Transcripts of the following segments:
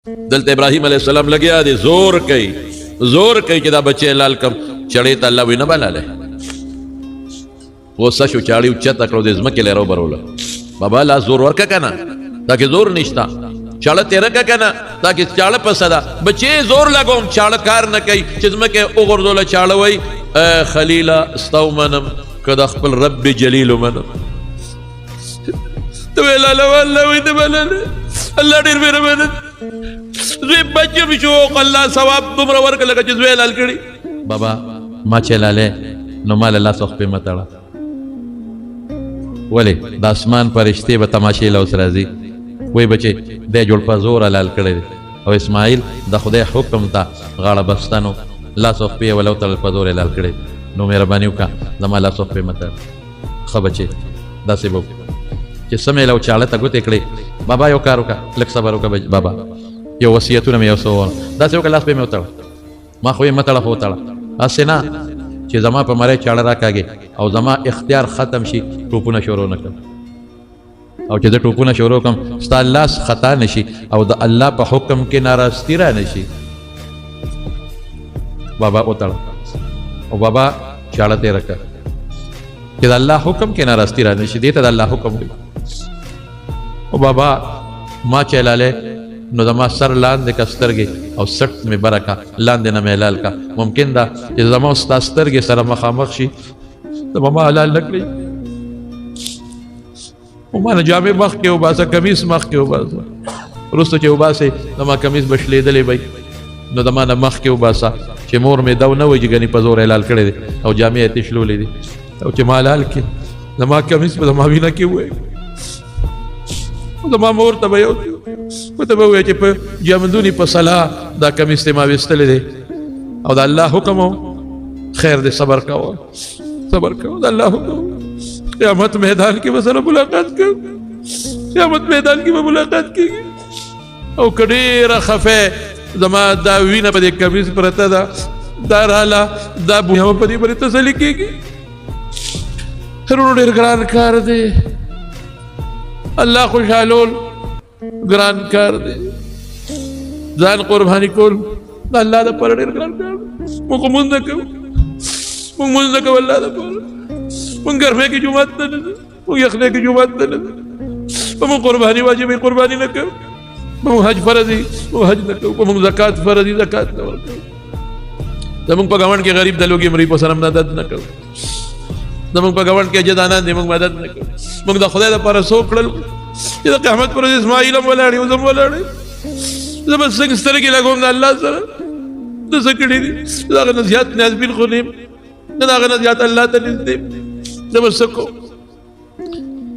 دلته ابراهيم عليه السلام لګیا دی زور کوي چې دا بچي لال کم چړې ته الله وینه بلاله غوسه شو چاړي اوچته کړو د ځمکې لرو بروله بابا لا زور ورکه کنه تاکي زور نشتا چاړه تیرا کنه تاکي چاړه پسدا بچي زور لګوم چاړه کار نه کوي چې ځمکې وګرځول چاړه وای خليلا استومنم کدا خپل رب جلیل منم تو ویلا الله وینه بلاله الله ډیر مهربان زوی بچه بشوق الله ثواب دومره ورکړه لکه چې زوی لال کړي بابا ما چلاله نو مال الله سخ په متړه ولی د اسمان فرشتي به تماشې لوس راځي وای بچي د جوړ په زور لال کړي او اسماعیل د خدای حکم ته غاړه بستانو الله سخ په ولو تل په زور لال کړي نو مهرباني وکړه زما الله سخ په متړه خو بچي داسې وو چې سمې لو چاله ته ګوتې کړي بابا یو کار وکړه لک صبر وکړه بابا یو وصیتونه مې یو څه وونه داسې وکړه لاس به مې وتړه ما خو یې متړه خو وتړه هسې نه چې زما په مری چاړه راکاږي او زما اختیار ختم شي ټوپونه شروع نه کړم او چې زه ټوپونه شروع کړم ستا لاس خطا نشي او د الله په حکم کې ناراستی را نشي بابا وتړه او بابا چاړه تېره کړه چې د الله حکم کې ناراستی را نشي دې ته د الله حکم وي او بابا ما چلاله نو زما سر لاندې کا سترګې او سټ مې برکا لاندې نه مې لال کا ممکن دا چې زما ستا سترګې سره مخامخ شي زما ما حلال نکړي او ما نه جامې مخ کې وباسه کمیس مخ کې وباسه وروسته چې وباسې زما کمیس بشلېدلی بی نو زما نه مخ کې وباسه چې مور مې دو نه وایي چې ګنې په زور حلال کړی دی او جامې یې تشلولې دي او چې ما حلال کې زما کمیس په زما وینه کې ووایي زما مور ته به یو ته به ووایي چې په جامدوني په صلاح دا کمیس ته ما ویستلی دی او د الله حکم خیر دی صبر کوه د الله حکم قیامت میدان کې به سره ملاقات کوو قیامت میدان کې به ملاقات کېږي او که ډېره خفه زما دا وینه په دې کمیس پرته ده دا راله دا بویه په دې باندې تسلي کېږي ډېر ګران کار دی الله خوشحالول ګران کار دی ځان قرباني کول د الله دپاره ډېر ګران کار دی موږ لمونځ نه کوو الله دپاره موږ ګرمۍ کې جومات ته نه ځو موږ یخنۍ کې جومات ته نه ځو په موږ قرباني واجب وي قرباني نه کوو په موږ حج فرض وي موږ حج نه کوو په موږ زکات فرض وي زکات نه ورکوو زموږ په ګاونډ کې غریب د لوږې مري په سره مدد نه کوو زموږ په ګاونډ کې اجدانان دي موږ مدد نه کوو موږ د خدای دپاره څه وکړل چې د قیامت پر ورځ اسماعیل هم ولاړ یو زه هم ولاړ یم زه به څنګه سترګې لګوم د الله سره ده څه کړي دي د هغه نه زیات نیازبین خو نه یم نه د هغه نه زیات الله ته نږدې یم زه به څه کوم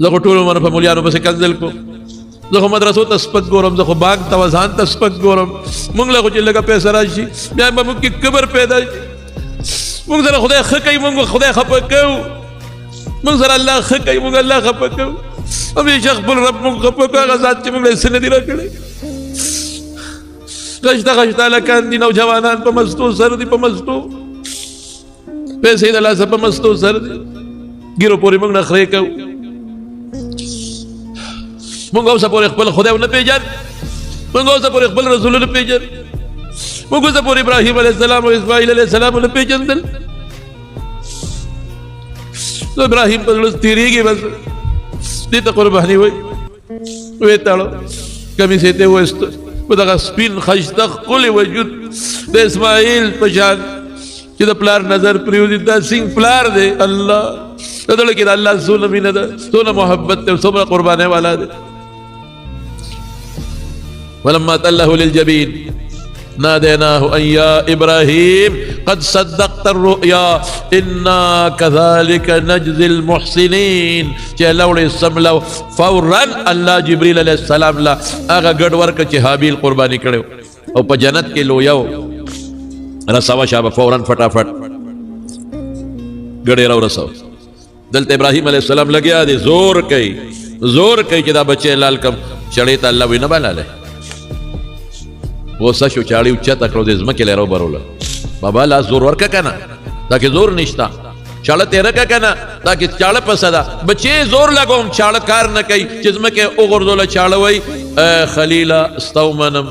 زه خو ټول عمر په مولیانو پسې کنځل کوم زه خو مدرسو ته سپک ګورم زه خو بانک ته وزان ته سپک ګورم موږ له خو چې لږه پیسه راشي بیا به موږ کې کبر پیدا شي موږ سره خدای ښه کوي موږ خدای خفه کوو موږ سره الله ښه کوي موږ الله خفه کوو همیشه خپل رب موږ خفه کوو هغه ذات چې موږ له څه نه دي راکړی غشته هلکان دي نوجوانان په مستو سر دي په مستو پیسې د لاسه په مستو سر دي ګیرو پورې موږ نخرې کوو موږ اوسه پورې خپل خدای ونه پېژن موږ اوسه پورې خپل رسول نه پېژن موږ اوسه پورې ابراهیم علیه السلام او اسماعیل علیه السلام نه پېژندل نو ابراهیم په زړه تېرېږي بس دې ته قرباني وایي ویې تړو کمیس یې ته وایستو په دغه سپین ښایسته ښکلی وجود د اسماعیل په شان چې د پلار نظر پرېوځي دا سینګ پلار دی الله د زړه کې د الله څومره مینه ده څومره محبت دی څومره قربانۍ والا دی ولما تله للجبين ناديناه أن يا إبراهيم قد صدقت الرؤيا إنا كذلك نجزي المحسنين چلوڑی سملو فوراً اللہ جبریل علیہ السلام لا آغا گڑ ورک چی حابیل قربانی کرو او پا جنت کے لو یو رساو شابه فوراً فٹافٹ گڑی رو رساو دلت ابراہیم علیہ السلام لگیا دی زور کئی چی دا بچے لال کم چڑی تا اللہ وی نبا لالے غوسه شو چاړي اوچته کړو د ځمکې لرو بروله بابا لا زور ورکه کنه تاکي زور نشتا چاړه تیرا کنه تاکي چاړه پسدا بچي زور لګوم چاړه کار نه کوي چې ځمکې وګرځول چاړه وای خلیلا استومنم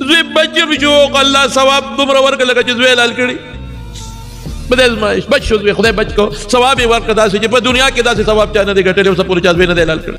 زوی بچ بشوق الله ثواب دومره ورکړه لکه چې زوی لال کړي بده ازمایش بچ شو زوی خدای بچ کو ثواب یې ورکړه داسې چې په دنیا کې داسې ثواب چا نه دی ګټلی اوس پورې چا زوی نه دی لال کړی